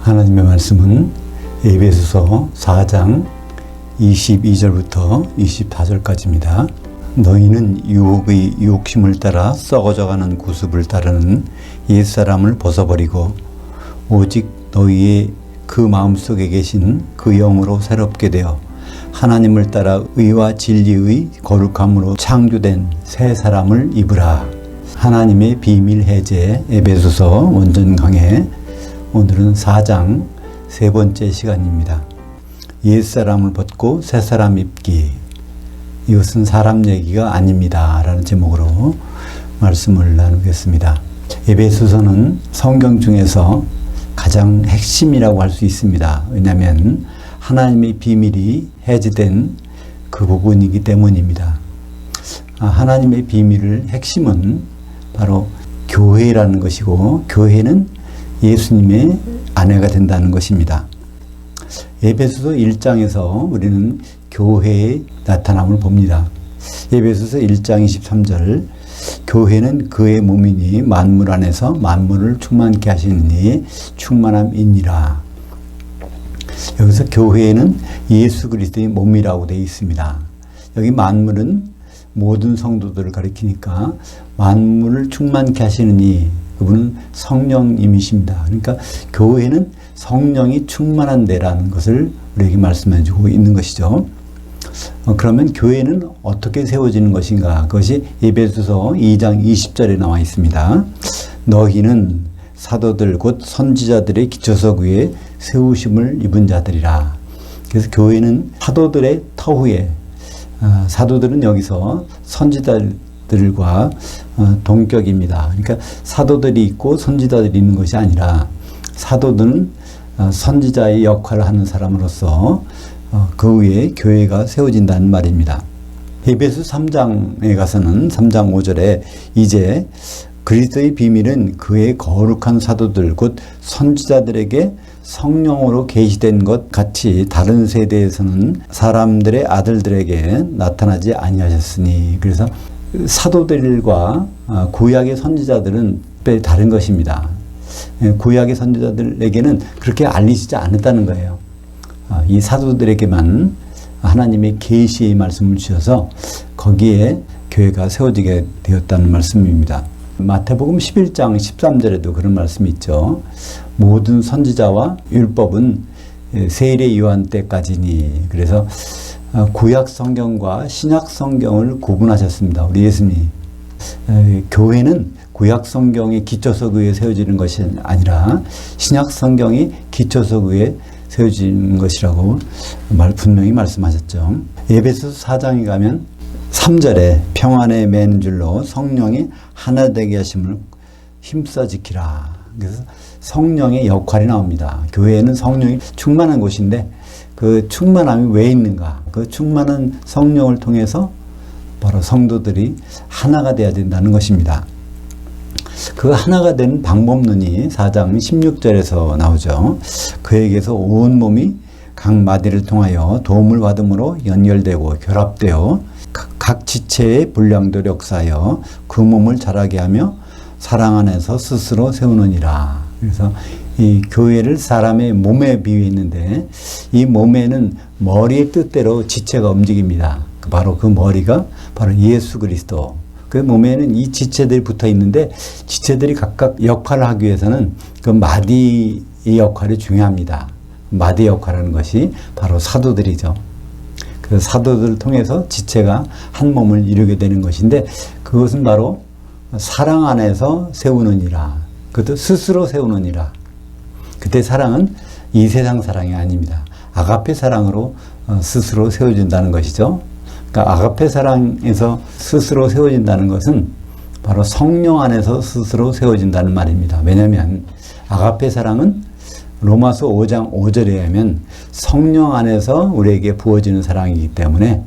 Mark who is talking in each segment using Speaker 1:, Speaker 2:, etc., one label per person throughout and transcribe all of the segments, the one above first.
Speaker 1: 하나님의 말씀은 에베소서 4장 22절부터 24절까지입니다. 너희는 유혹의 욕심을 따라 썩어져가는 구습을 따르는 옛사람을 벗어버리고 오직 너희의 그 마음속에 계신 그 영으로 새롭게 되어 하나님을 따라 의와 진리의 거룩함으로 창조된 새 사람을 입으라. 하나님의 비밀 해제 에베소서 원전 강해. 오늘은 4장 세 번째 시간입니다. 옛사람을 벗고 새사람 입기. 이것은 사람 얘기가 아닙니다 라는 제목으로 말씀을 나누겠습니다. 에베소서는 성경 중에서 가장 핵심이라고 할 수 있습니다. 왜냐하면 하나님의 비밀이 해제된 그 부분이기 때문입니다. 하나님의 비밀을 핵심은 바로 교회라는 것이고, 교회는 예수님의 아내가 된다는 것입니다. 에베소서 1장에서 우리는 교회의 나타남을 봅니다. 에베소서 1장 23절, 교회는 그의 몸이니 만물 안에서 만물을 충만케 하시니 충만함이니라. 여기서 교회는 예수 그리스도의 몸이라고 되어 있습니다. 여기 만물은 모든 성도들을 가리키니까 만물을 충만케 하시느니 그분은 성령님이십니다. 그러니까 교회는 성령이 충만한 데라는 것을 우리에게 말씀해 주고 있는 것이죠. 그러면 교회는 어떻게 세워지는 것인가? 그것이 에베소서 2장 20절에 나와 있습니다. 너희는 사도들 곧 선지자들의 기초석 위에 세우심을 입은 자들이라. 그래서 교회는 사도들의 터후에, 사도들은 여기서 선지자들과 동격입니다. 그러니까 사도들이 있고 선지자들이 있는 것이 아니라 사도들은 선지자의 역할을 하는 사람으로서 그 위에 교회가 세워진다는 말입니다. 에베소 3장에 가서는 3장 5절에 이제 그리스도의 비밀은 그의 거룩한 사도들 곧 선지자들에게 성령으로 계시된 것 같이 다른 세대에서는 사람들의 아들들에게 나타나지 아니하셨으니, 그래서 사도들과 구약의 선지자들은 다른 것입니다. 구약의 선지자들에게는 그렇게 알리시지 않았다는 거예요. 이 사도들에게만 하나님의 계시의 말씀을 주셔서 거기에 교회가 세워지게 되었다는 말씀입니다. 마태복음 11장 13절에도 그런 말씀이 있죠. 모든 선지자와 율법은 세례 요한 때까지니. 그래서 구약 성경과 신약 성경을 구분하셨습니다. 우리 예수님이. 교회는 구약 성경의 기초석 위에 세워지는 것이 아니라 신약 성경이 기초석 위에 세워지는 것이라고 분명히 말씀하셨죠. 에베소서 4장에 가면 3절에 평안에 매는 줄로 성령이 하나 되게 하심을 힘써 지키라. 그래서 성령의 역할이 나옵니다. 교회는 성령이 충만한 곳인데 그 충만함이 왜 있는가? 그 충만한 성령을 통해서 바로 성도들이 하나가 되어야 된다는 것입니다. 그 하나가 되는 방법론이 4장 16절에서 나오죠. 그에게서 온 몸이 각 마디를 통하여 도움을 받음으로 연결되고 결합되어 각 지체의 분량도 역사하여 그 몸을 자라게 하며 사랑 안에서 스스로 세우느니라. 그래서 이 교회를 사람의 몸에 비유했는데 이 몸에는 머리의 뜻대로 지체가 움직입니다. 바로 그 머리가 바로 예수 그리스도. 그 몸에는 이 지체들이 붙어 있는데 지체들이 각각 역할을 하기 위해서는 그 마디의 역할이 중요합니다. 마디 역할하는 것이 바로 사도들이죠. 그 사도들을 통해서 지체가 한 몸을 이루게 되는 것인데 그것은 바로 사랑 안에서 세우느니라. 그것도 스스로 세우느니라. 그때 사랑은 이 세상 사랑이 아닙니다. 아가페 사랑으로 스스로 세워진다는 것이죠. 그러니까 아가페 사랑에서 스스로 세워진다는 것은 바로 성령 안에서 스스로 세워진다는 말입니다. 왜냐하면 아가페 사랑은 로마서 5장 5절에 의하면 성령 안에서 우리에게 부어지는 사랑이기 때문에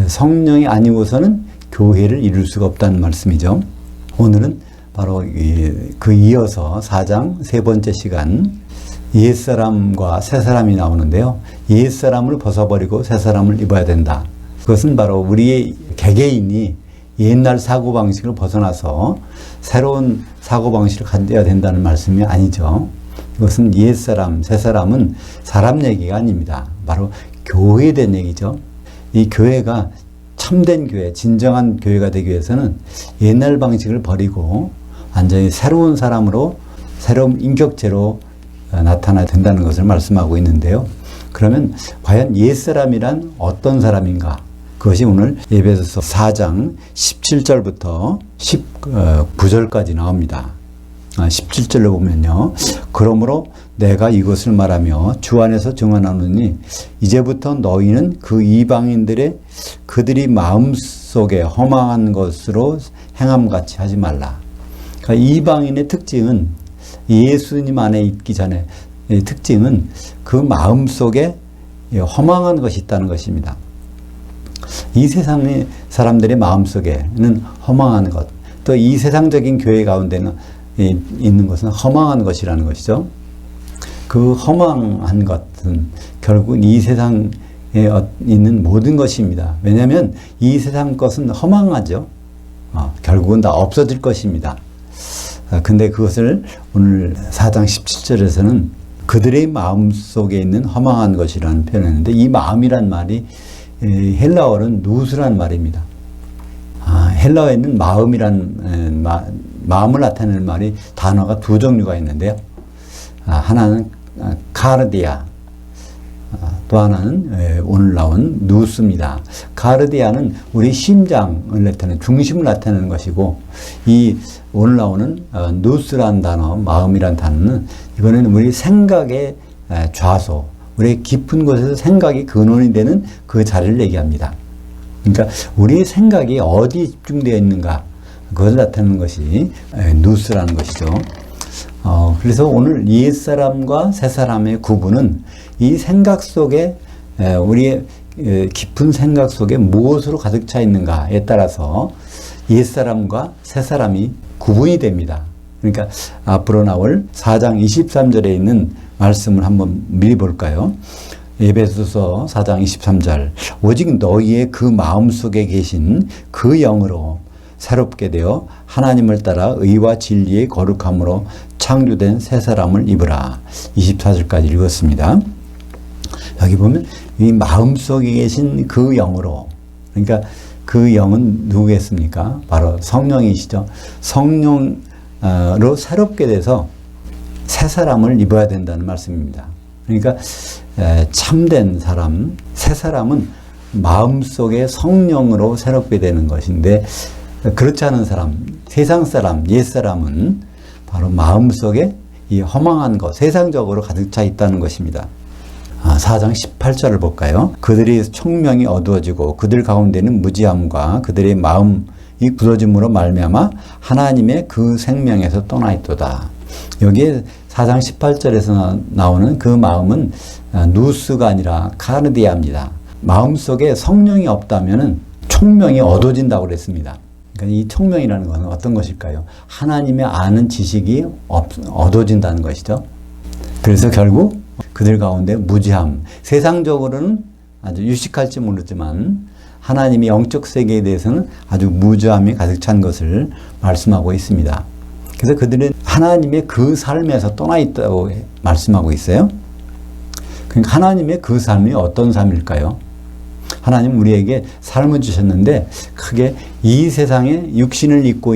Speaker 1: 성령이 아니고서는 교회를 이룰 수가 없다는 말씀이죠. 오늘은 바로 그 이어서 4장 세 번째 시간 옛사람과 새사람이 나오는데요. 옛사람을 벗어버리고 새사람을 입어야 된다. 그것은 바로 우리의 개개인이 옛날 사고방식을 벗어나서 새로운 사고방식을 가져야 된다는 말씀이 아니죠. 이것은 옛사람, 새사람은 사람 얘기가 아닙니다. 바로 교회에 대한 얘기죠. 이 교회가 참된 교회, 진정한 교회가 되기 위해서는 옛날 방식을 버리고 완전히 새로운 사람으로, 새로운 인격체로 나타나야 된다는 것을 말씀하고 있는데요. 그러면 과연 옛사람이란 어떤 사람인가? 그것이 오늘 에베소서 4장 17절부터 19절까지 나옵니다. 17절로 보면요. 그러므로 내가 이것을 말하며 주 안에서 증언하노니 이제부터 너희는 그 이방인들의 그들이 마음속에 허망한 것으로 행함같이 하지 말라. 그러니까 이방인의 특징은 예수님 안에 있기 전에 특징은 그 마음속에 허망한 것이 있다는 것입니다. 이 세상의 사람들의 마음속에는 허망한 것, 또 이 세상적인 교회 가운데는 있는 것은 허망한 것이라는 것이죠. 그 허망한 것은 결국 이 세상에 있는 모든 것입니다. 왜냐하면 이 세상 것은 허망하죠. 결국은 다 없어질 것입니다. 근데 그것을 오늘 4장 17절에서는 그들의 마음 속에 있는 허망한 것이라는 표현을 했는데, 이 마음이란 말이 헬라어는 누스란 말입니다. 헬라어에는 마음을 나타내는 말이 단어가 두 종류가 있는데요. 하나는 카르디아, 또 하나는 오늘 나온 누스입니다. 카르디아는 우리 심장을 나타내는, 중심을 나타내는 것이고, 이 오늘 나오는 누스란 단어, 마음이란 단어는 이거는 우리 생각의 좌소, 우리의 깊은 곳에서 생각이 근원이 되는 그 자리를 얘기합니다. 그러니까 우리의 생각이 어디에 집중되어 있는가, 그것을 나타내는 것이 누스라는 것이죠. 그래서 오늘 옛사람과 새사람의 구분은 이 생각 속에, 우리의 깊은 생각 속에 무엇으로 가득 차 있는가에 따라서 옛사람과 새사람이 구분이 됩니다. 그러니까 앞으로 나올 4장 23절에 있는 말씀을 한번 미리 볼까요? 에베소서 4장 23절. 오직 너희의 그 마음속에 계신 그 영으로 새롭게 되어 하나님을 따라 의와 진리의 거룩함으로 창조된 새 사람을 입으라. 24절까지 읽었습니다. 여기 보면 이 마음속에 계신 그 영으로, 그러니까 그 영은 누구겠습니까? 바로 성령이시죠. 성령으로 새롭게 돼서 새 사람을 입어야 된다는 말씀입니다. 그러니까 참된 사람, 새 사람은 마음속에 성령으로 새롭게 되는 것인데, 그렇지 않은 사람, 세상 사람, 옛 사람은 바로 마음속에 이 허망한 것, 세상적으로 가득 차 있다는 것입니다. 4장 18절을 볼까요? 그들이 총명이 어두워지고 그들 가운데는 무지함과 그들의 마음이 굳어짐으로 말미암아 하나님의 그 생명에서 떠나 있도다. 여기에 4장 18절에서 나오는 그 마음은 누스가 아니라 카르디아입니다. 마음속에 성령이 없다면 총명이 어두워진다고 그랬습니다. 그러니까 이 총명이라는 것은 어떤 것일까요? 하나님의 아는 지식이 어두워진다는 것이죠. 그래서 결국 그들 가운데 무지함, 세상적으로는 아주 유식할지 모르지만 하나님의 영적 세계에 대해서는 아주 무지함이 가득 찬 것을 말씀하고 있습니다. 그래서 그들은 하나님의 그 삶에서 떠나 있다고 말씀하고 있어요. 그러니까 하나님의 그 삶이 어떤 삶일까요? 하나님 우리에게 삶을 주셨는데 크게 이 세상에 육신을 입고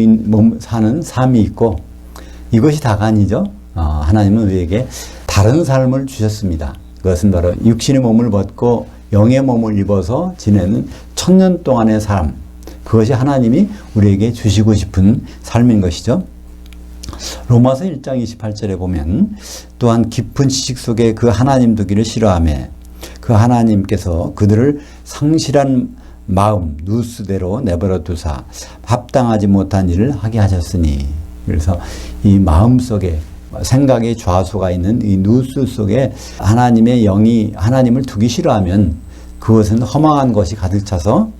Speaker 1: 사는 삶이 있고, 이것이 다가 아니죠. 하나님은 우리에게 다른 삶을 주셨습니다. 그것은 바로 육신의 몸을 벗고 영의 몸을 입어서 지내는 1000년 동안의 삶, 그것이 하나님이 우리에게 주시고 싶은 삶인 것이죠. 로마서 1장 28절에 보면 또한 깊은 지식 속에 그 하나님 두기를 싫어하며 그 하나님께서 그들을 상실한 마음 누스대로 내버려 두사 합당하지 못한 일을 하게 하셨으니, 그래서 이 마음 속에 생각의 좌소가 있는 이 누스 속에 하나님의 영이 하나님을 두기 싫어하면 그것은 허망한 것이 가득 차서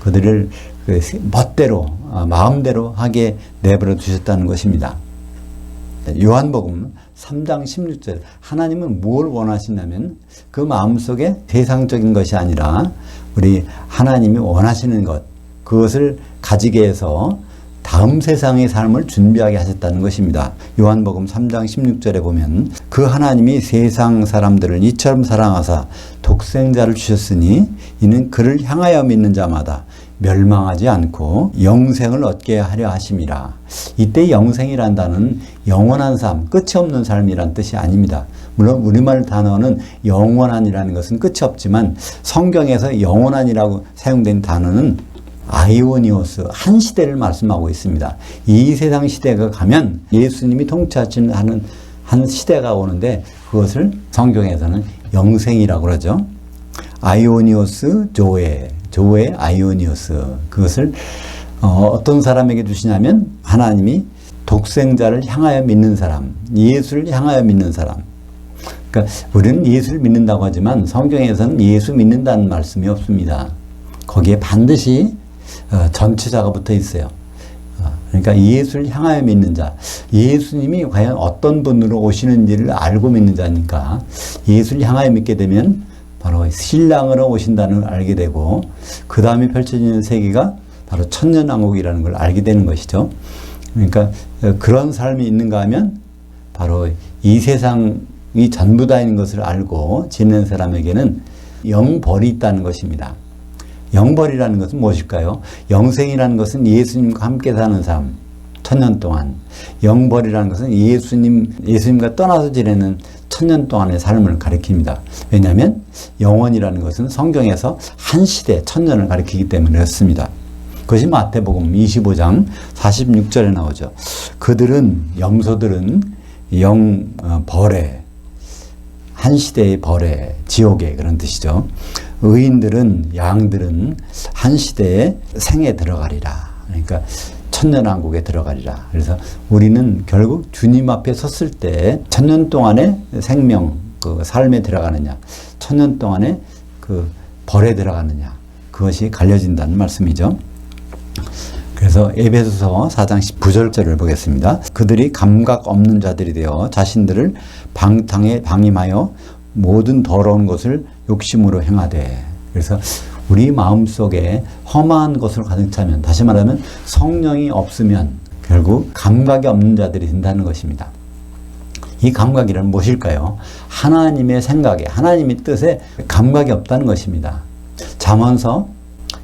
Speaker 1: 그들을 멋대로 마음대로 하게 내버려 두셨다는 것입니다. 요한복음 3장 16절, 하나님은 뭘 원하시냐면 그 마음속에 세상적인 것이 아니라 우리 하나님이 원하시는 것, 그것을 가지게 해서 다음 세상의 삶을 준비하게 하셨다는 것입니다. 요한복음 3장 16절에 보면 그 하나님이 세상 사람들을 이처럼 사랑하사 독생자를 주셨으니 이는 그를 향하여 믿는 자마다 멸망하지 않고 영생을 얻게 하려 하심이라. 이때 영생이란 단어는 영원한 삶, 끝이 없는 삶이란 뜻이 아닙니다. 물론 우리말 단어는 영원한이라는 것은 끝이 없지만 성경에서 영원한이라고 사용된 단어는 아이오니오스, 한 시대를 말씀하고 있습니다. 이 세상 시대가 가면 예수님이 통치하시는 한 시대가 오는데 그것을 성경에서는 영생이라고 그러죠. 아이오니오스 조에 아이오니오스. 그것을 어떤 사람에게 주시냐면 하나님이 독생자를 향하여 믿는 사람, 예수를 향하여 믿는 사람. 그러니까 우리는 예수를 믿는다고 하지만 성경에서는 예수 믿는다는 말씀이 없습니다. 거기에 반드시 전치사가 붙어 있어요. 그러니까 예수를 향하여 믿는 자, 예수님이 과연 어떤 분으로 오시는지를 알고 믿는 자니까 예수를 향하여 믿게 되면 바로 신랑으로 오신다는 걸 알게 되고 그 다음에 펼쳐지는 세계가 바로 천년왕국이라는 걸 알게 되는 것이죠. 그러니까 그런 삶이 있는가 하면 바로 이 세상이 전부 다인 것을 알고 지내는 사람에게는 영벌이 있다는 것입니다. 영벌이라는 것은 무엇일까요? 영생이라는 것은 예수님과 함께 사는 삶, 천년 동안. 영벌이라는 것은 예수님과 떠나서 지내는 천년 동안의 삶을 가리킵니다. 왜냐하면 영원이라는 것은 성경에서 한 시대, 천년을 가리키기 때문에 그렇습니다. 그것이 마태복음 25장 46절에 나오죠. 염소들은 벌에, 한 시대의 벌에, 지옥에 그런 뜻이죠. 양들은 한 시대의 생에 들어가리라. 그러니까 천년왕국에 들어가리라. 그래서 우리는 결국 주님 앞에 섰을 때 천년 동안의 생명, 그 삶에 들어가느냐, 천년 동안의 그 벌에 들어가느냐, 그것이 갈려진다는 말씀이죠. 그래서 에베소서 4장 19절을 보겠습니다. 그들이 감각 없는 자들이 되어 자신들을 방탕에 방임하여 모든 더러운 것을 욕심으로 행하되. 그래서 우리 마음속에 험한 것을 가득 차면, 다시 말하면 성령이 없으면 결국 감각이 없는 자들이 된다는 것입니다. 이 감각이란 무엇일까요? 하나님의 생각에, 하나님의 뜻에 감각이 없다는 것입니다. 잠언서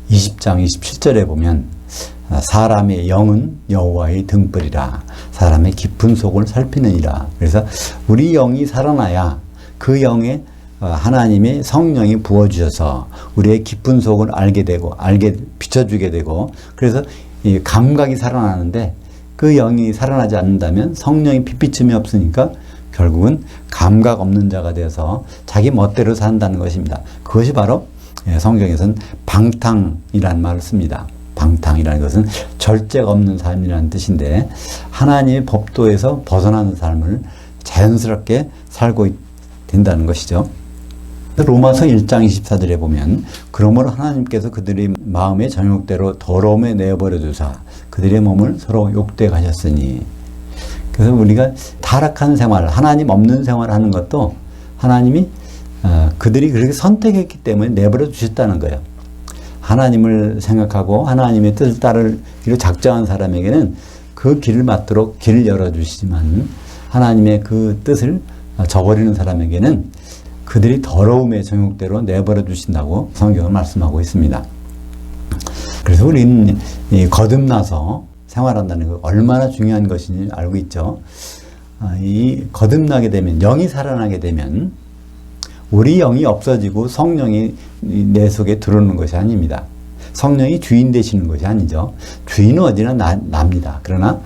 Speaker 1: 20장 27절에 보면 사람의 영은 여호와의 등불이라 사람의 깊은 속을 살피느니라. 그래서 우리 영이 살아나야 그 영에 하나님의 성령이 부어주셔서 우리의 깊은 속을 비춰주게 되고, 그래서 이 감각이 살아나는데 그 영이 살아나지 않는다면 성령이 빛비침이 없으니까 결국은 감각 없는 자가 되어서 자기 멋대로 산다는 것입니다. 그것이 바로 성경에서는 방탕이라는 말을 씁니다. 방탕이라는 것은 절제가 없는 삶이라는 뜻인데 하나님의 법도에서 벗어나는 삶을 자연스럽게 살고 된다는 것이죠. 로마서 1장 24절에 보면 그러므로 하나님께서 그들의 마음의 정욕대로 더러움에 내어버려 두사 그들의 몸을 서로 욕되게 하셨으니. 그래서 우리가 타락한 생활, 하나님 없는 생활을 하는 것도 하나님이 그들이 그렇게 선택했기 때문에 내버려 두셨다는 거예요. 하나님을 생각하고 하나님의 뜻을 따르기로 작정한 사람에게는 그 길을 맞도록 길을 열어주시지만 하나님의 그 뜻을 저버리는 사람에게는 그들이 더러움의 정욕대로 내버려 두신다고 성경은 말씀하고 있습니다. 그래서 우리는 거듭나서 생활한다는 것 얼마나 중요한 것인지 알고 있죠. 이 거듭나게 되면, 영이 살아나게 되면 우리 영이 없어지고 성령이 내 속에 들어오는 것이 아닙니다. 성령이 주인 되시는 것이 아니죠. 주인은 어디나 납니다. 그러나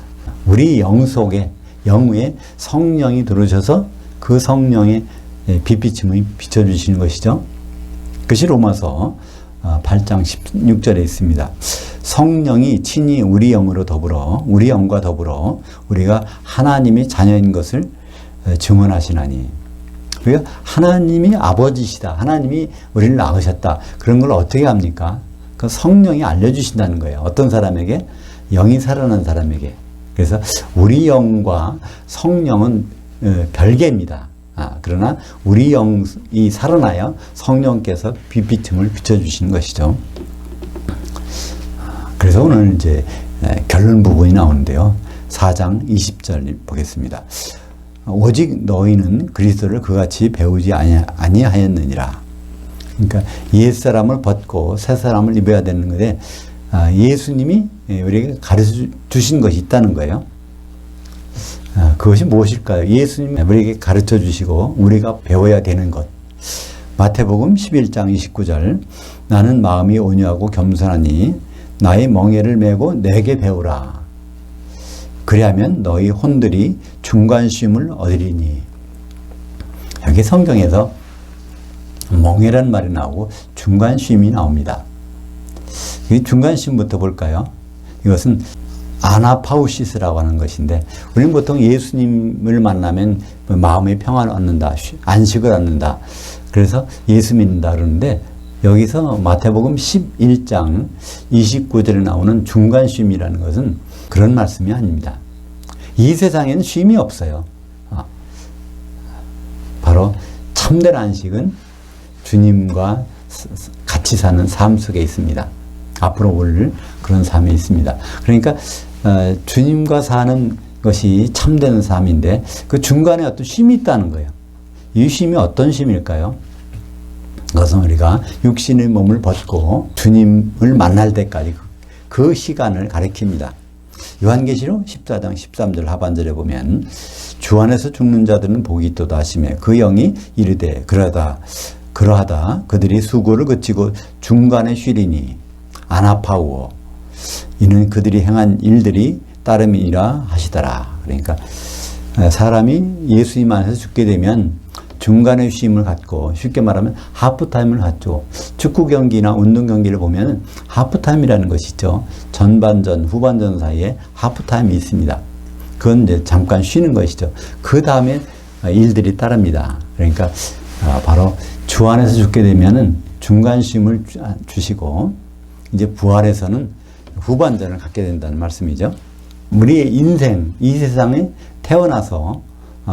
Speaker 1: 우리 영 속에, 영 위에 성령이 들어오셔서 그 성령의 빛비침을 비춰주시는 것이죠. 그것이 로마서 8장 16절에 있습니다. 성령이 친히 우리 영과 더불어 우리가 하나님의 자녀인 것을 증언하시나니. 우리가 하나님이 아버지시다, 하나님이 우리를 낳으셨다, 그런 걸 어떻게 합니까? 그 성령이 알려주신다는 거예요. 어떤 사람에게? 영이 살아난 사람에게. 그래서 우리 영과 성령은 별개입니다. 그러나 우리 영이 살아나야 성령께서 빛비침을 비춰주시는 것이죠. 그래서 오늘 이제 결론 부분이 나오는데요. 4장 20절 보겠습니다. 오직 너희는 그리스도를 그같이 배우지 아니하였느니라. 그러니까 옛사람을 벗고 새사람을 입어야 되는 건데 예수님이 우리에게 가르쳐 주신 것이 있다는 거예요. 그것이 무엇일까요? 예수님이 우리에게 가르쳐 주시고 우리가 배워야 되는 것. 마태복음 11장 29절 나는 마음이 온유하고 겸손하니 나의 멍에를 메고 내게 배우라. 그리하면 너희 혼들이 중관심을 얻으리니. 여기 성경에서 멍에란 말이 나오고 중관심이 나옵니다. 이 중관심부터 볼까요? 이것은 아나파우시스라고 하는 것인데 우리는 보통 예수님을 만나면 마음의 평안을 얻는다, 안식을 얻는다. 그래서 예수 믿는다 그러는데 여기서 마태복음 11장 29절에 나오는 중간쉼이라는 것은 그런 말씀이 아닙니다. 이 세상에는 쉼이 없어요. 바로 참된 안식은 주님과 같이 사는 삶 속에 있습니다. 앞으로 올 그런 삶이 있습니다. 그러니까 주님과 사는 것이 참된 삶인데 그 중간에 어떤 쉼이 있다는 거예요. 이 쉼이 어떤 쉼일까요? 그것은 우리가 육신의 몸을 벗고 주님을 만날 때까지 그 시간을 가리킵니다. 요한계시록 14장 13절 하반절에 보면 주 안에서 죽는 자들은 복이 있도다 하시며 그 영이 이르되 그러하다 그들이 수고를 그치고 중간에 쉬리니 아나파우어 이는 그들이 행한 일들이 따름이라 하시더라. 그러니까 사람이 예수님 안에서 죽게 되면 중간에 쉼을 갖고 쉽게 말하면 하프타임을 갖죠. 축구 경기나 운동 경기를 보면 하프타임이라는 것이 있죠. 전반전, 후반전 사이에 하프타임이 있습니다. 그건 이제 잠깐 쉬는 것이죠. 그 다음에 일들이 따릅니다. 그러니까 바로 주 안에서 죽게 되면은 중간 쉼을 주시고 이제 부활에서는 후반전을 갖게 된다는 말씀이죠. 우리의 인생, 이 세상에 태어나서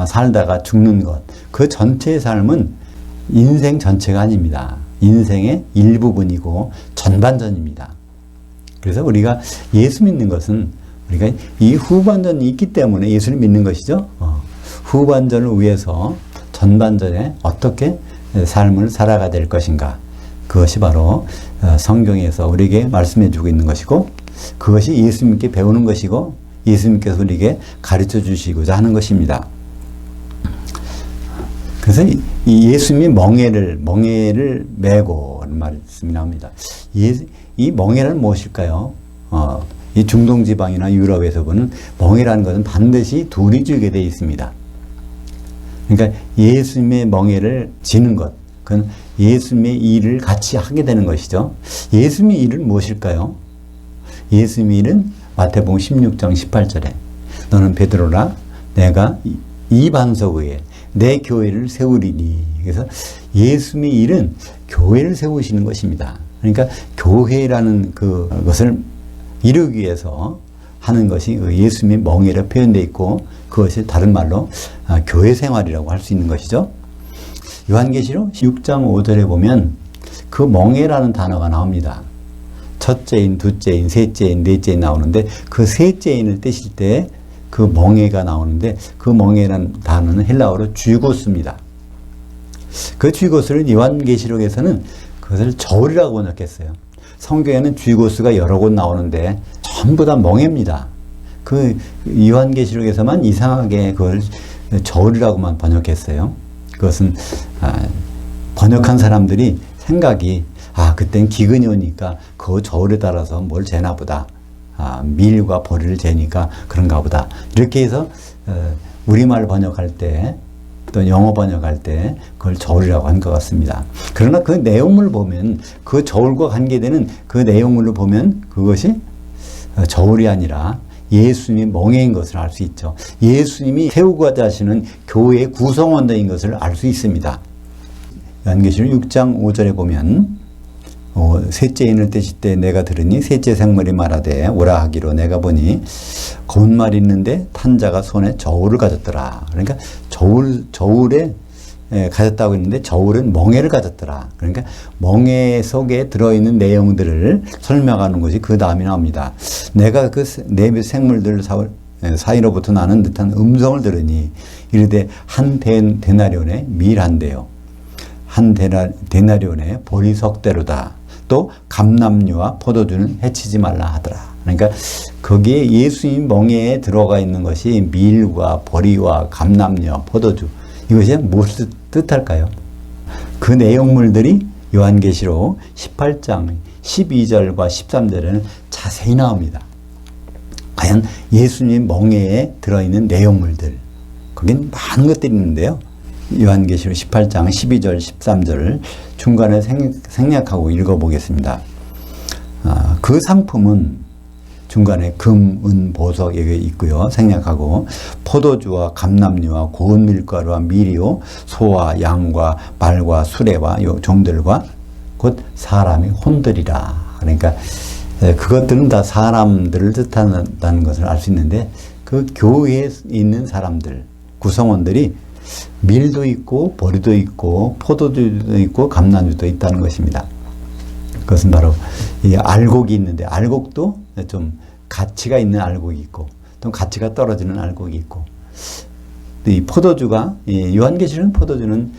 Speaker 1: 살다가 죽는 것, 그 전체의 삶은 인생 전체가 아닙니다. 인생의 일부분이고 전반전입니다. 그래서 우리가 예수 믿는 것은 우리가 이 후반전이 있기 때문에 예수를 믿는 것이죠. 후반전을 위해서 전반전에 어떻게 삶을 살아가야 될 것인가. 그것이 바로 성경에서 우리에게 말씀해 주고 있는 것이고 그것이 예수님께 배우는 것이고 예수님께서 우리에게 가르쳐 주시고자 하는 것입니다. 그래서 이 예수님이 멍에를 메고 하는 말씀이 나옵니다. 이 멍에는 무엇일까요? 이 중동 지방이나 유럽에서 보는 멍에라는 것은 반드시 둘이 쥐게 되어 있습니다. 그러니까 예수님의 멍에를 지는 것, 그건 예수님의 일을 같이 하게 되는 것이죠. 예수님의 일은 무엇일까요? 예수님의 일은 마태복음 16장 18절에 너는 베드로라 내가 이 반석 위에 내 교회를 세우리니. 그래서 예수님의 일은 교회를 세우시는 것입니다. 그러니까 교회라는 그것을 이루기 위해서 하는 것이 예수님의 멍에로 표현되어 있고 그것이 다른 말로 교회 생활이라고 할 수 있는 것이죠. 요한계시록 6장 5절에 보면 그 멍에라는 단어가 나옵니다. 첫째인, 둘째인, 셋째인, 넷째인 나오는데 그 셋째인을 떼실 때 그 멍에가 나오는데 그 멍에라는 단어는 헬라어로 쥐고스입니다. 그 쥐고스를 요한계시록에서는 그것을 저울이라고 번역했어요. 성경에는 쥐고스가 여러 곳 나오는데 전부 다 멍에입니다. 그 요한계시록에서만 이상하게 그걸 저울이라고만 번역했어요. 그것은 번역한 사람들이 생각이 그땐 기근이 오니까 그 저울에 따라서 뭘 재나 보다. 밀과 보리를 재니까 그런가 보다. 이렇게 해서 우리말 번역할 때 또 영어 번역할 때 그걸 저울이라고 한 것 같습니다. 그러나 그 내용을 보면 그 저울과 관계되는 그 내용을 보면 그것이 저울이 아니라 예수님이 멍에인 것을 알 수 있죠. 예수님이 세우고자 하시는 교회의 구성원들인 것을 알 수 있습니다. 요한계시록 6장 5절에 보면 셋째인을 떼실 때 내가 들으니 셋째 생물이 말하되 오라 하기로 내가 보니 거운 말이 있는데 탄 자가 손에 저울을 가졌더라. 그러니까 저울에 가졌다고 했는데 저울은 멍에를 가졌더라. 그러니까 멍에 속에 들어있는 내용들을 설명하는 것이 그 다음에 나옵니다. 내가 그 네 생물들 사이로부터 나는 듯한 음성을 들으니 이르되 한 데나리온에 밀한대요. 한 데나리온에 보리 석대로다. 또 감람류와 포도주는 해치지 말라 하더라. 그러니까 거기에 예수님 멍에에 들어가 있는 것이 밀과 보리와 감람류와 포도주, 이것이 무엇을 뜻할까요? 그 내용물들이 요한계시록 18장 12절과 13절에는 자세히 나옵니다. 과연 예수님 멍에에 들어있는 내용물들, 거긴 많은 것들이 있는데요. 요한계시록 18장 12절 13절을 중간에 생략하고 읽어보겠습니다. 그 상품은 중간에 금, 은, 보석 여기 있고요. 생략하고 포도주와 감람류와 고운 밀가루와 밀이요 소와 양과 말과 수레와 요 종들과 곧 사람이 혼들이라. 그러니까 그것들은 다 사람들을 뜻한다는 것을 알 수 있는데 그 교회에 있는 사람들, 구성원들이 밀도 있고 보리도 있고 포도주도 있고 감람주도 있다는 것입니다. 그것은 바로 이 알곡이 있는데 알곡도 좀 가치가 있는 알곡이 있고 또 가치가 떨어지는 알곡이 있고 이 포도주가 요한계시록 포도주는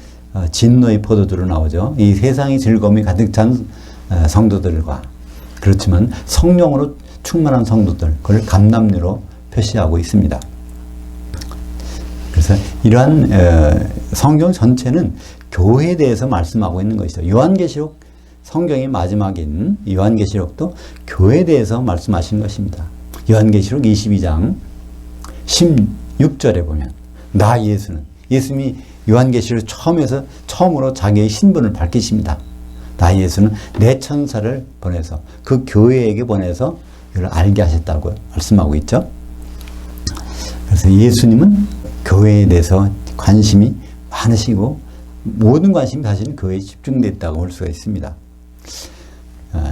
Speaker 1: 진노의 포도주로 나오죠. 이 세상의 즐거움이 가득 찬 성도들과 그렇지만 성령으로 충만한 성도들, 그걸 감람류로 표시하고 있습니다. 그래서 이러한 성경 전체는 교회에 대해서 말씀하고 있는 것이죠. 요한계시록 성경의 마지막인 요한계시록도 교회에 대해서 말씀하신 것입니다. 요한계시록 22장 16절에 보면 나 예수님이 요한계시록 처음으로 자기의 신분을 밝히십니다. 나 예수는 내 천사를 보내서 그 교회에게 보내서 이걸 알게 하셨다고 말씀하고 있죠. 그래서 예수님은 교회에 대해서 관심이 많으시고 모든 관심이 사실은 교회에 집중되어 있다고 볼 수가 있습니다.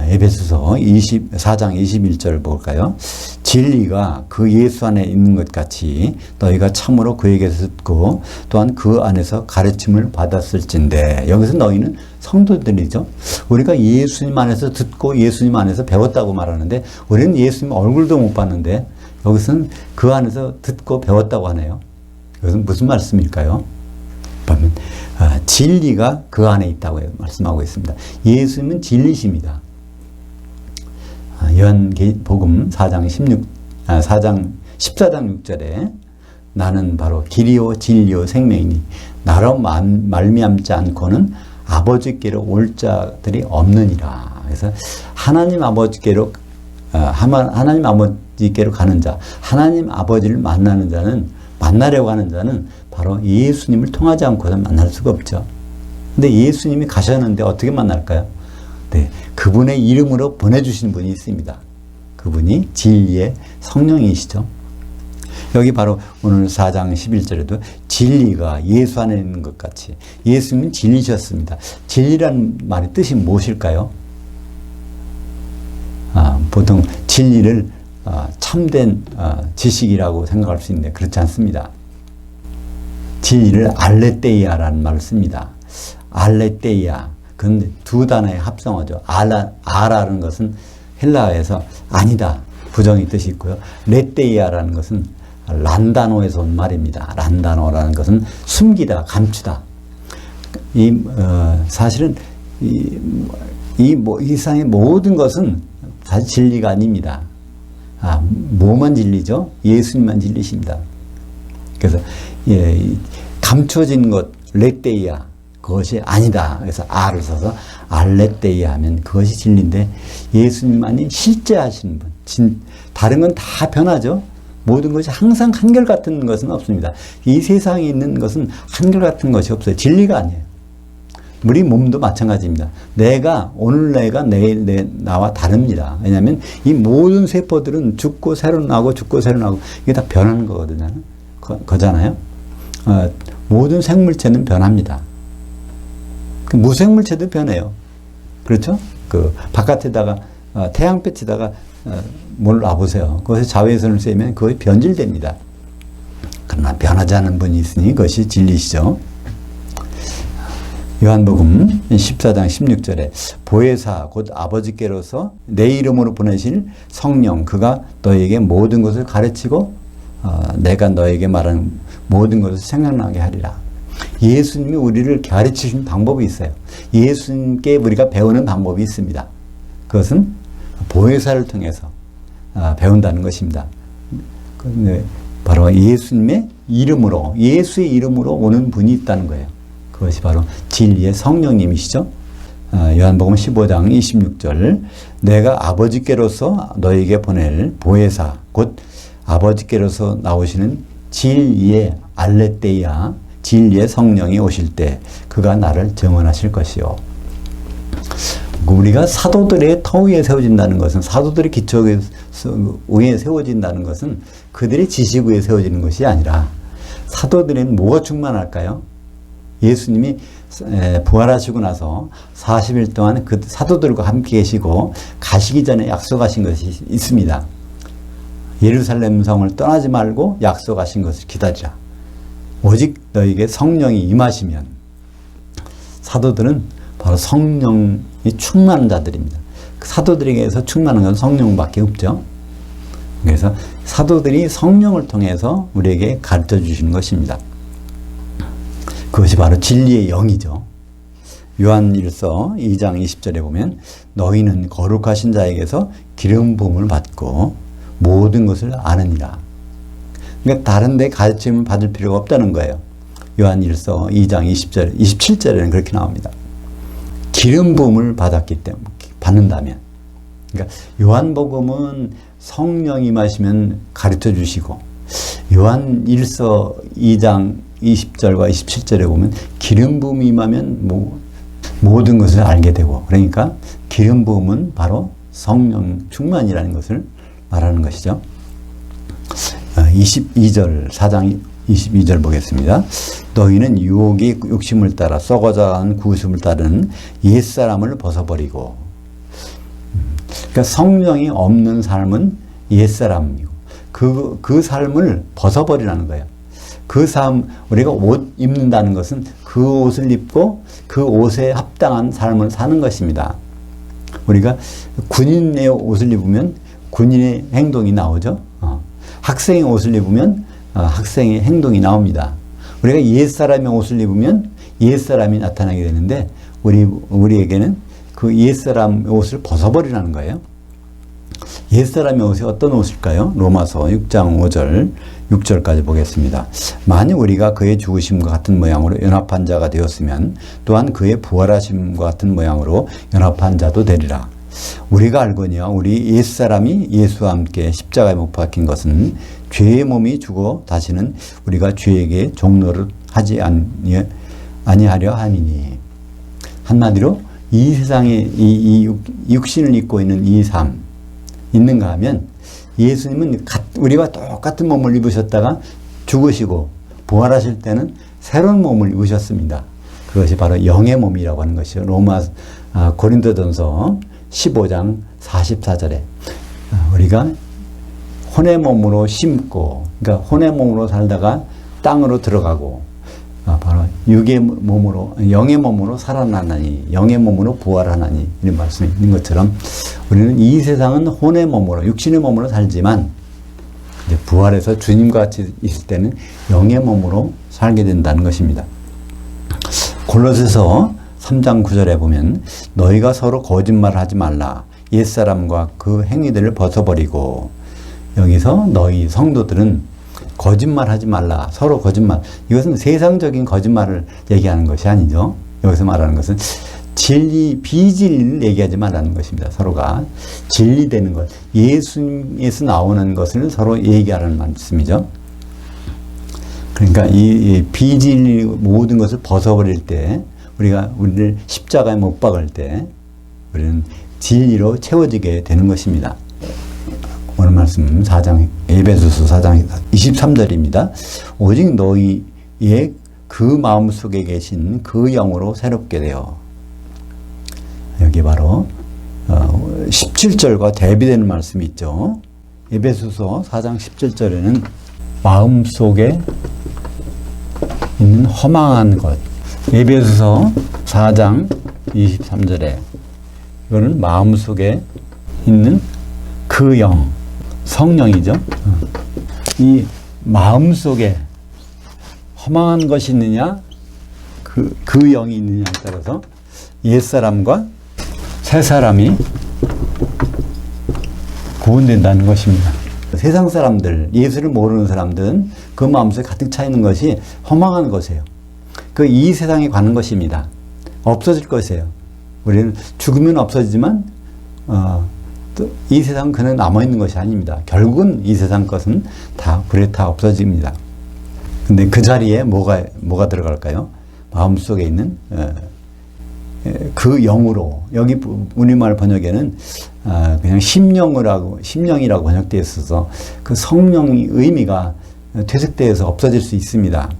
Speaker 1: 에베소서 4장 21절을 볼까요? 진리가 그 예수 안에 있는 것 같이 너희가 참으로 그에게서 듣고 또한 그 안에서 가르침을 받았을진데, 여기서 너희는 성도들이죠. 우리가 예수님 안에서 듣고 예수님 안에서 배웠다고 말하는데 우리는 예수님 얼굴도 못 봤는데 여기서는 그 안에서 듣고 배웠다고 하네요. 이것은 무슨 말씀일까요? 보면 진리가 그 안에 있다고 말씀하고 있습니다. 예수님은 진리십니다. 요한복음 4장 14장 6절에 나는 바로 길이요 진리요 생명이니 나로 말미암지 않고는 아버지께로 올 자들이 없느니라. 그래서 하나님 아버지께로 가는 자, 하나님 아버지를 만나려고 하는 자는 바로 예수님을 통하지 않고는 만날 수가 없죠. 근데 예수님이 가셨는데 어떻게 만날까요? 네, 그분의 이름으로 보내주신 분이 있습니다. 그분이 진리의 성령이시죠. 여기 바로 오늘 4장 11절에도 진리가 예수 안에 있는 것 같이 예수님은 진리셨습니다. 진리란 말의 뜻이 무엇일까요? 보통 진리를 참된 지식이라고 생각할 수 있는데 그렇지 않습니다. 진리를 알레테이아라는 말을 씁니다. 알레테이아, 그건 두 단어의 합성어죠. 아라는 것은 헬라어에서 아니다, 부정의 뜻이 있고요. 레테이아라는 것은 란다노에서 온 말입니다. 란다노라는 것은 숨기다, 감추다. 사실은 이 세상의 모든 것은 사실 진리가 아닙니다. 뭐만 진리죠? 예수님만 진리십니다. 그래서 감춰진 것, 레테이아, 그것이 아니다. 그래서 아를 써서 알레테이아 하면 그것이 진리인데 예수님만이 실제 하시는 분. 다른 건 다 변하죠. 모든 것이 항상 한결같은 것은 없습니다. 이 세상에 있는 것은 한결같은 것이 없어요. 진리가 아니에요. 우리 몸도 마찬가지입니다. 오늘 내가 내일 나와 다릅니다. 왜냐하면 이 모든 세포들은 죽고 새로 나고 죽고 새로 나고 이게 다 변하는 거잖아요. 모든 생물체는 변합니다. 무생물체도 변해요. 그렇죠? 그 바깥에다가 태양빛에다가 뭘 놔보세요. 그것에 자외선을 쐬면 그것이 변질됩니다. 그러나 변하지 않는 분이 있으니 그것이 진리시죠. 요한복음 14장 16절에 보혜사 곧 아버지께로서 내 이름으로 보내실 성령 그가 너에게 모든 것을 가르치고 내가 너에게 말한 모든 것을 생각나게 하리라. 예수님이 우리를 가르치신 방법이 있어요. 예수님께 우리가 배우는 방법이 있습니다. 그것은 보혜사를 통해서 배운다는 것입니다. 바로 예수님의 이름으로, 예수의 이름으로 오는 분이 있다는 거예요. 그것이 바로 진리의 성령님이시죠. 요한복음 15장 26절 내가 아버지께로서 너에게 보낼 보혜사 곧 아버지께로서 나오시는 진리의 알레테이아 진리의 성령이 오실 때 그가 나를 증언하실 것이요. 우리가 사도들의 터 위에 세워진다는 것은 사도들의 기초 위에 세워진다는 것은 그들의 지식 위에 세워지는 것이 아니라 사도들은 뭐가 충만할까요? 예수님이 부활하시고 나서 40일 동안 그 사도들과 함께 계시고 가시기 전에 약속하신 것이 있습니다. 예루살렘 성을 떠나지 말고 약속하신 것을 기다리라. 오직 너에게 성령이 임하시면 사도들은 바로 성령이 충만한 자들입니다. 사도들에게서 충만한 건 성령밖에 없죠. 그래서 사도들이 성령을 통해서 우리에게 가르쳐 주시는 것입니다. 그것이 바로 진리의 영이죠. 요한일서 2장 20절에 보면 너희는 거룩하신 자에게서 기름 부음을 받고 모든 것을 아느니라. 그러니까 다른 데 가르침을 받을 필요가 없다는 거예요. 요한일서 2장 20절, 27절에는 그렇게 나옵니다. 기름 부음을 받았기 때문에 받는다면. 그러니까 요한복음은 성령이 임하시면 가르쳐 주시고 요한일서 2장 20절과 27절에 보면 기름 부음이 임하면 모든 것을 알게 되고 그러니까 기름 부음은 바로 성령 충만이라는 것을 말하는 것이죠. 22절 4장 22절 보겠습니다. 너희는 유혹이 욕심을 따라 썩어져가는 구습을 따르는 옛사람을 벗어버리고 그러니까 성령이 없는 삶은 옛사람이고 그 삶을 벗어버리라는 거예요. 그 삶, 우리가 옷 입는다는 것은 그 옷을 입고 그 옷에 합당한 삶을 사는 것입니다. 우리가 군인의 옷을 입으면 군인의 행동이 나오죠. 학생의 옷을 입으면 학생의 행동이 나옵니다. 우리가 옛사람의 옷을 입으면 옛사람이 나타나게 되는데 우리에게는 그 옛사람 옷을 벗어버리라는 거예요. 옛사람의 옷이 어떤 옷일까요? 로마서 6장 5절 6절까지 보겠습니다. 만일 우리가 그의 죽으심과 같은 모양으로 연합한 자가 되었으면 또한 그의 부활하심과 같은 모양으로 연합한 자도 되리라. 우리가 알거니와 우리 옛사람이 예수와 함께 십자가에 못 박힌 것은 죄의 몸이 죽어 다시는 우리가 죄에게 종노릇 하지 아니하려 함이니. 한마디로 이 세상에 이 육신을 입고 있는 이 삶 있는가 하면 예수님은 우리와 똑같은 몸을 입으셨다가 죽으시고 부활하실 때는 새로운 몸을 입으셨습니다. 그것이 바로 영의 몸이라고 하는 것이죠. 고린도전서 15장 44절에 우리가 혼의 몸으로 심고 그러니까 혼의 몸으로 살다가 땅으로 들어가고 바로 육의 몸으로 영의 몸으로 살아나나니 영의 몸으로 부활하나니 이런 말씀이 있는 것처럼 우리는 이 세상은 혼의 몸으로 육신의 몸으로 살지만 이제 부활해서 주님과 같이 있을 때는 영의 몸으로 살게 된다는 것입니다. 골로새서 3장 9절에 보면 너희가 서로 거짓말을 하지 말라. 옛사람과 그 행위들을 벗어버리고 여기서 너희 성도들은 거짓말하지 말라. 서로 거짓말. 이것은 세상적인 거짓말을 얘기하는 것이 아니죠. 여기서 말하는 것은 진리, 비진리를 얘기하지 말라는 것입니다. 서로가 진리되는 것, 예수님에서 나오는 것을 서로 얘기하라는 말씀이죠. 그러니까 이 비진리 모든 것을 벗어버릴 때 우리가 우리를 십자가에 못 박을 때 우리는 진리로 채워지게 되는 것입니다. 오늘 말씀 4장 에베소서 4장 23절입니다. 오직 너희의 그 마음속에 계신 그 영으로 새롭게 되어 여기 바로 17절과 대비되는 말씀이 있죠. 에베소서 4장 17절에는 마음속에 있는 허망한 것 에베소서 4장 23절에 이거는 마음속에 있는 그 영, 성령이죠. 이 마음속에 허망한 것이 있느냐, 그 영이 있느냐에 따라서 옛사람과 새사람이 구분된다는 것입니다. 세상 사람들, 예수를 모르는 사람들은 그 마음속에 가득 차 있는 것이 허망한 것이에요. 그 이 세상에 가는 것입니다. 없어질 것이에요. 우리는 죽으면 없어지지만 또 이 세상은 그냥 남아있는 것이 아닙니다. 결국은 이 세상 것은 다 불에 타 없어집니다. 근데 그 자리에 뭐가 들어갈까요? 마음속에 있는 그 영으로, 여기 우리말 번역에는 그냥 심령이라고 번역되어 있어서 그 성령의 의미가 퇴색되어서 없어질 수 있습니다.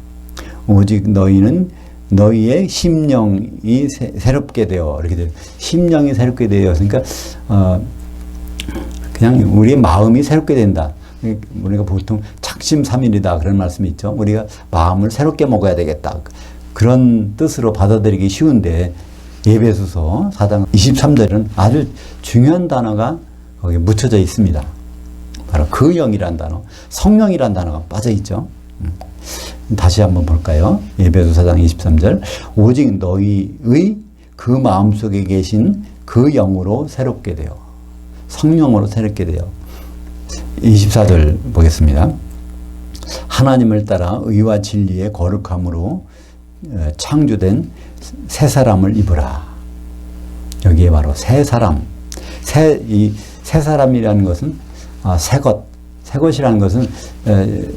Speaker 1: 오직 너희는 너희의 심령이 새롭게 되어, 이렇게 돼요. 심령이 새롭게 되어, 그러니까 그냥 우리의 마음이 새롭게 된다. 우리가 보통 작심삼일이다 그런 말씀이 있죠. 우리가 마음을 새롭게 먹어야 되겠다. 그런 뜻으로 받아들이기 쉬운데 에베소서 4장 23절은 아주 중요한 단어가 거기에 묻혀져 있습니다. 바로 그 영이란 단어, 성령이란 단어가 빠져 있죠. 다시 한번 볼까요? 에베소 4장 23절. 오직 너희의 그 마음속에 계신 그 영으로 새롭게 되어, 성령으로 새롭게 되어. 24절 보겠습니다. 하나님을 따라 의와 진리의 거룩함으로 창조된 새 사람을 입으라. 여기에 바로 새 사람, 새 사람이라는 것은 새 것이라는 것은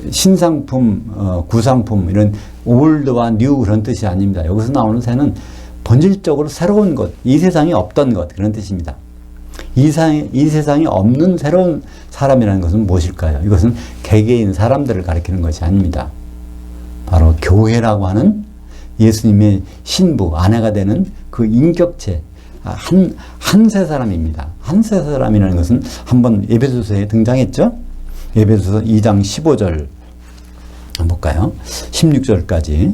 Speaker 1: 신상품, 구상품, 이런 올드와 뉴 그런 뜻이 아닙니다. 여기서 나오는 새는 본질적으로 새로운 것, 이 세상에 없던 것, 그런 뜻입니다. 이 세상에 없는 새로운 사람이라는 것은 무엇일까요? 이것은 개개인 사람들을 가리키는 것이 아닙니다. 바로 교회라고 하는 예수님의 신부, 아내가 되는 그 인격체, 한 세 사람입니다. 한 세 사람이라는 것은 한번 에베소서에 등장했죠? 에베소서 2장 15절 볼까요? 16절까지.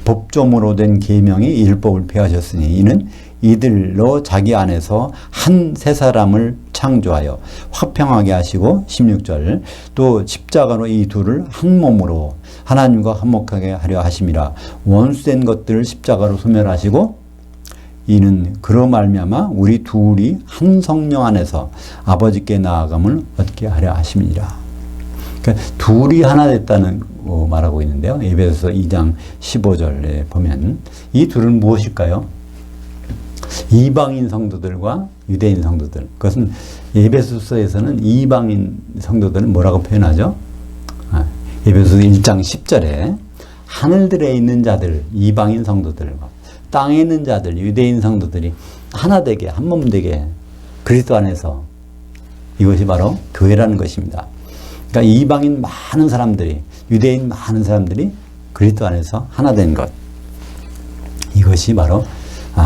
Speaker 1: 법조문으로 된 계명이 율법을 폐하셨으니 이는 이들로 자기 안에서 한 세 사람을 창조하여 화평하게 하시고, 16절, 또 십자가로 이 둘을 한 몸으로 하나님과 화목하게 하려 하심이라. 원수된 것들을 십자가로 소멸하시고 이는 그로 말미암아 우리 둘이 한 성령 안에서 아버지께 나아감을 얻게 하려 하심이라. 그러니까 둘이 하나 됐다는 말하고 있는데요. 에베소서 2장 15절에 보면 이 둘은 무엇일까요? 이방인 성도들과 유대인 성도들. 그것은 에베소서에서는 이방인 성도들은 뭐라고 표현하죠? 에베소서 1장 10절에 하늘들에 있는 자들, 이방인 성도들과 땅에 있는 자들, 유대인 성도들이 하나 되게, 한 몸 되게 그리스도 안에서, 이것이 바로 교회라는 것입니다. 그러니까 이방인 많은 사람들이, 유대인 많은 사람들이 그리스도 안에서 하나 된 것, 이것이 바로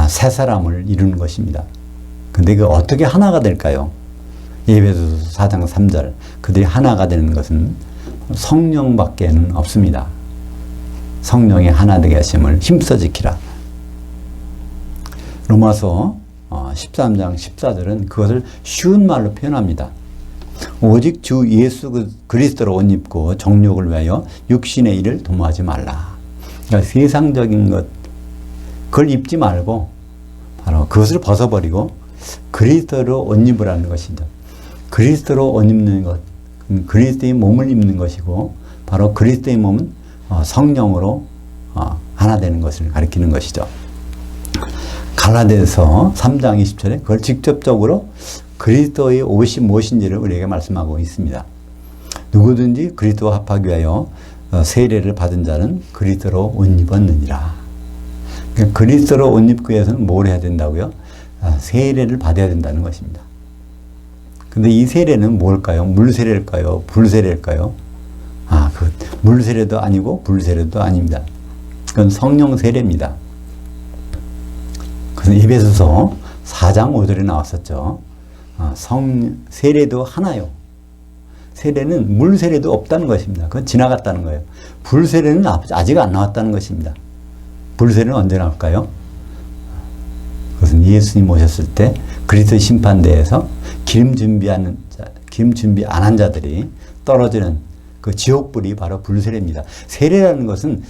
Speaker 1: 새 사람을 이루는 것입니다. 근데 그 어떻게 하나가 될까요? 에베소서 4장 3절, 그들이 하나가 되는 것은 성령밖에는 없습니다. 성령의 하나 되게 하심을 힘써 지키라. 로마서 13장 14절은 그것을 쉬운 말로 표현합니다. 오직 주 예수 그리스도로 옷 입고 정욕을 위하여 육신의 일을 도모하지 말라. 그러니까 세상적인 것, 그걸 입지 말고 바로 그것을 벗어버리고 그리스도로 옷 입으라는 것이죠. 그리스도로 옷 입는 것, 그리스도의 몸을 입는 것이고, 바로 그리스도의 몸은 성령으로 하나 되는 것을 가리키는 것이죠. 갈라디아서 3장 20절에 그걸 직접적으로 그리스도의 옷이 무엇인지를 우리에게 말씀하고 있습니다. 누구든지 그리스도와 합하기 위하여 세례를 받은 자는 그리스도로 옷 입었느니라. 그러니까 그리스도로 옷 입기 위해서는 뭘 해야 된다고요? 세례를 받아야 된다는 것입니다. 근데 이 세례는 뭘까요? 물세례일까요? 불세례일까요? 그 물세례도 아니고 불세례도 아닙니다. 그건 성령 세례입니다. 그래서 에베소서 4장 5절에 나왔었죠. 세례도 하나요. 세례는 물세례도 없다는 것입니다. 그건 지나갔다는 거예요. 불세례는 아직 안 나왔다는 것입니다. 불세례는 언제 나올까요? 그것은 예수님 오셨을 때 그리스도 심판대에서 기름 준비 안 한 자들이 떨어지는 그 지옥불이 바로 불세례입니다. 세례라는 것은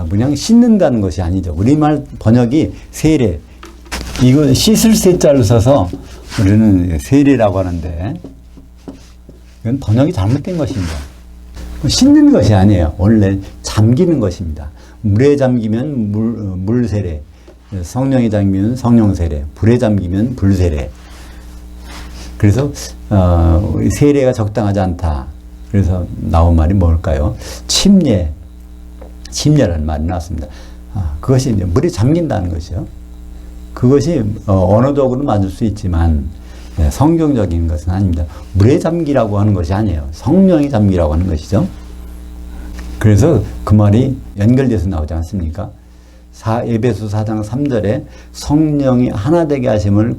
Speaker 1: 그냥 씻는다는 것이 아니죠. 우리말 번역이 세례, 이거 씻을 세자를 써서 우리는 세례라고 하는데 이건 번역이 잘못된 것입니다. 씻는 것이 아니에요. 원래 잠기는 것입니다. 물에 잠기면 물세례, 성령에 잠기면 성령세례, 불에 잠기면 불세례. 그래서 세례가 적당하지 않다. 그래서 나온 말이 뭘까요? 침례라는 말이 나왔습니다. 그것이 이제 물에 잠긴다는 것이요. 그것이 언어적으로는 맞을 수 있지만 성경적인 것은 아닙니다. 물에 잠기라고 하는 것이 아니에요. 성령이 잠기라고 하는 것이죠. 그래서 그 말이 연결돼서 나오지 않습니까? 에베소 4장 3절에 성령이 하나 되게 하심을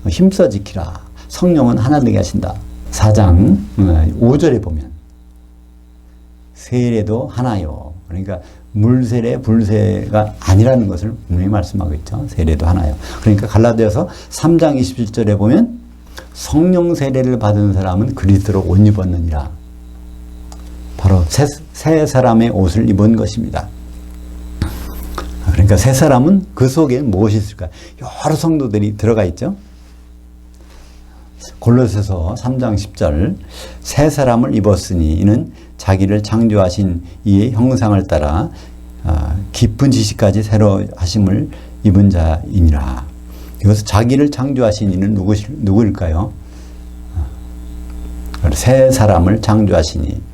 Speaker 1: 힘써 지키라. 성령은 하나 되게 하신다. 4장 5절에 보면 세례도 하나요. 그러니까 물세례, 불세가 아니라는 것을 분명히 말씀하고 있죠. 세례도 하나요. 그러니까 갈라디아서 3장 27절에 보면 성령 세례를 받은 사람은 그리스도로 옷 입었느니라. 바로 새 사람의 옷을 입은 것입니다. 그러니까 새 사람은 그 속에 무엇이 있을까? 여러 성도들이 들어가 있죠. 골로새서 3장 10절 새 사람을 입었으니 이는 자기를 창조하신 이의 형상을 따라 깊은 지식까지 새로 하심을 입은 자이니라. 이것은 자기를 창조하신 이는 누구일까요? 새 사람을 창조하시니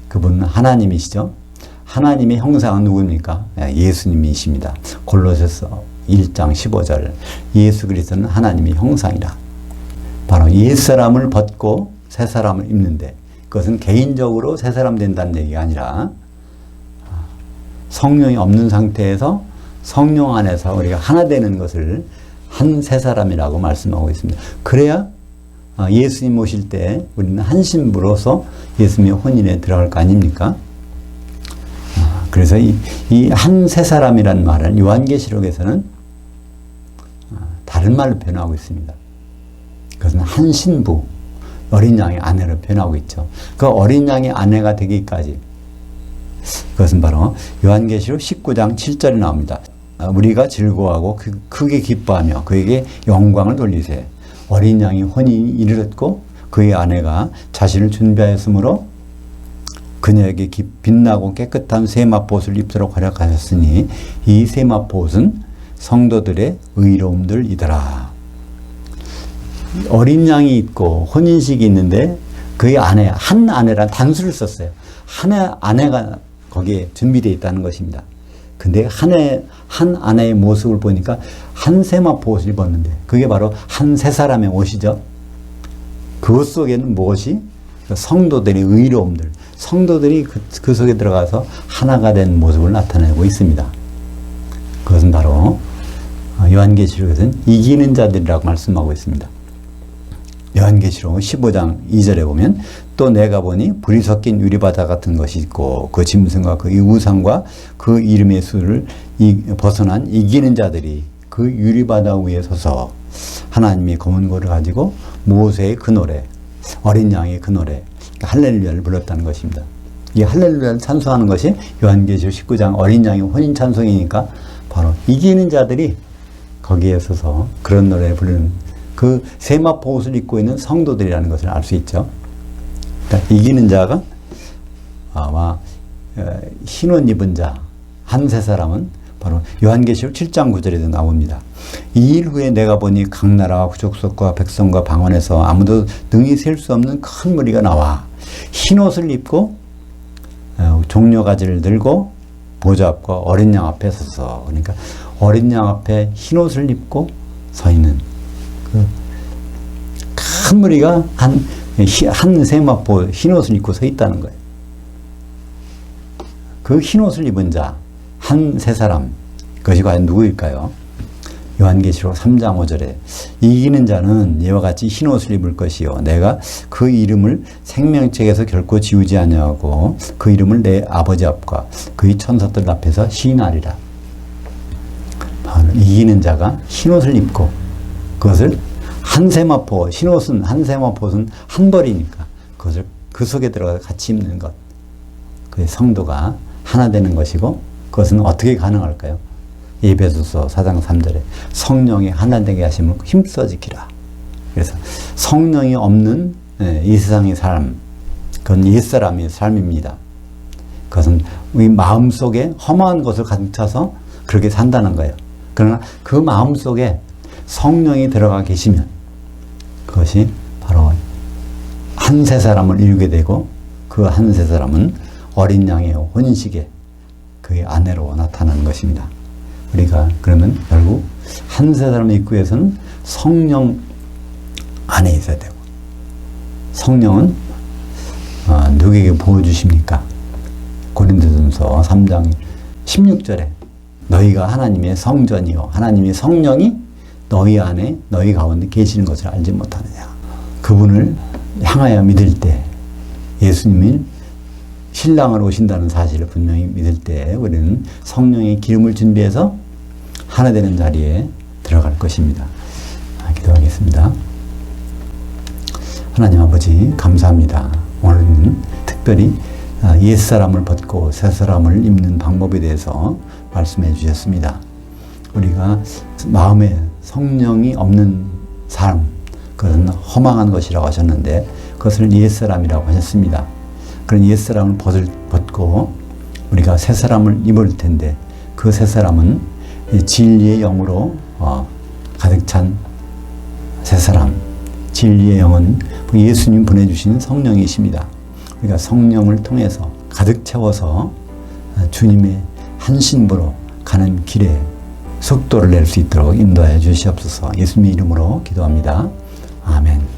Speaker 1: 그분은 하나님이시죠. 하나님의 형상은 누구입니까? 예수님이십니다. 골로새서 1장 15절 예수 그리스도는 하나님의 형상이라. 바로 옛사람을 벗고 새사람을 입는데 그것은 개인적으로 새사람 된다는 얘기가 아니라 성령이 없는 상태에서 성령 안에서 우리가 하나 되는 것을 한 새사람이라고 말씀하고 있습니다. 그래야 예수님 오실 때 우리는 한 신부로서 예수님의 혼인에 들어갈 거 아닙니까? 그래서 이 한 새사람이라는 말을 요한계시록에서는 다른 말로 표현하고 있습니다. 그것은 한 신부, 어린 양의 아내로 표현하고 있죠. 그 어린 양의 아내가 되기까지 그것은 바로 요한계시록 19장 7절에 나옵니다. 우리가 즐거워하고 크게 기뻐하며 그에게 영광을 돌리세. 어린 양이 혼인이 이르렀고 그의 아내가 자신을 준비하였으므로 그녀에게 빛나고 깨끗한 세마포옷을 입도록 허락하셨으니 이 세마포옷은 성도들의 의로움들이더라. 어린 양이 있고 혼인식이 있는데 그의 아내, 한 아내란 단수를 썼어요. 한 아내가 거기에 준비되어 있다는 것입니다. 근데 한 아내의 모습을 보니까 한 세마포 옷을 입었는데 그게 바로 한 세 사람의 옷이죠. 그것 속에는 무엇이? 성도들의 의로움들, 성도들이 그 속에 들어가서 하나가 된 모습을 나타내고 있습니다. 그것은 바로 요한계시록에서는 이기는 자들이라고 말씀하고 있습니다. 요한계시록 15장 2절에 보면 또 내가 보니 불이 섞인 유리바다 같은 것이 있고 그 짐승과 그 우상과 그 이름의 수를 벗어난 이기는 자들이 그 유리바다 위에 서서 하나님이 검은 고를 가지고 모세의 그 노래, 어린 양의 그 노래, 할렐루야를 불렀다는 것입니다. 이 할렐루야를 찬송하는 것이 요한계시록 19장 어린 양의 혼인 찬송이니까 바로 이기는 자들이 거기에 서서 그런 노래를 부르는 그 세마포 옷을 입고 있는 성도들이라는 것을 알 수 있죠. 그러니까 이기는 자가 아마 흰 옷 입은 자, 한 세 사람은 바로 요한계시록 7장 9절에도 나옵니다. 이 일 후에 내가 보니 각 나라와 족속과 백성과 방언에서 아무도 능히 셀 수 없는 큰 무리가 나와 흰 옷을 입고 종려가지를 들고 보좌 앞과 어린 양 앞에 서서, 그러니까 어린 양 앞에 흰 옷을 입고 서 있는 큰 무리가 한 세마포 흰 옷을 입고 서 있다는 거예요. 그 흰 옷을 입은 자, 한 세 사람, 그것이 과연 누구일까요? 요한계시록 3장 5절에 이기는 자는 이와 같이 흰 옷을 입을 것이요 내가 그 이름을 생명책에서 결코 지우지 아니하고 그 이름을 내 아버지 앞과 그의 천사들 앞에서 시인하리라. 이기는 자가 흰옷을 입고 그것을 한세마포, 흰옷은 한세마포는 한 벌이니까 그것을 그 속에 들어가 같이 입는 것. 그 성도가 하나 되는 것이고 그것은 어떻게 가능할까요? 에베소서 4장 3절에 성령이 하나 되게 하시면 힘써 지키라. 그래서 성령이 없는 이 세상의 삶, 그건 옛사람의 삶입니다. 그것은 우리 마음속에 험한 것을 가득 차서 그렇게 산다는 거예요. 그러나 그 마음속에 성령이 들어가 계시면 그것이 바로 한 세 사람을 이루게 되고 그 한 세 사람은 어린 양의 혼식에 그의 아내로 나타나는 것입니다. 우리가 그러면 결국 한 세 사람을 입기 위해서는 성령 안에 있어야 되고 성령은 누구에게 보여주십니까? 고린도전서 3장 16절에 너희가 하나님의 성전이요 하나님의 성령이 너희 안에 너희 가운데 계시는 것을 알지 못하느냐. 그분을 향하여 믿을 때 예수님이 신랑을 오신다는 사실을 분명히 믿을 때 우리는 성령의 기름을 준비해서 하나 되는 자리에 들어갈 것입니다. 기도하겠습니다. 하나님 아버지 감사합니다. 오늘은 특별히 옛사람을 벗고 새사람을 입는 방법에 대해서 말씀해 주셨습니다. 우리가 마음에 성령이 없는 삶, 그것은 허망한 것이라고 하셨는데 그것을 옛사람이라고 하셨습니다. 그런 옛사람을 벗고 우리가 새사람을 입을 텐데 그 새사람은 진리의 영으로 가득 찬 새사람, 진리의 영은 예수님 보내주신 성령이십니다. 우리가 성령을 통해서 가득 채워서 주님의 한 신부로 가는 길에 속도를 낼 수 있도록 인도하여 주시옵소서. 예수님의 이름으로 기도합니다. 아멘.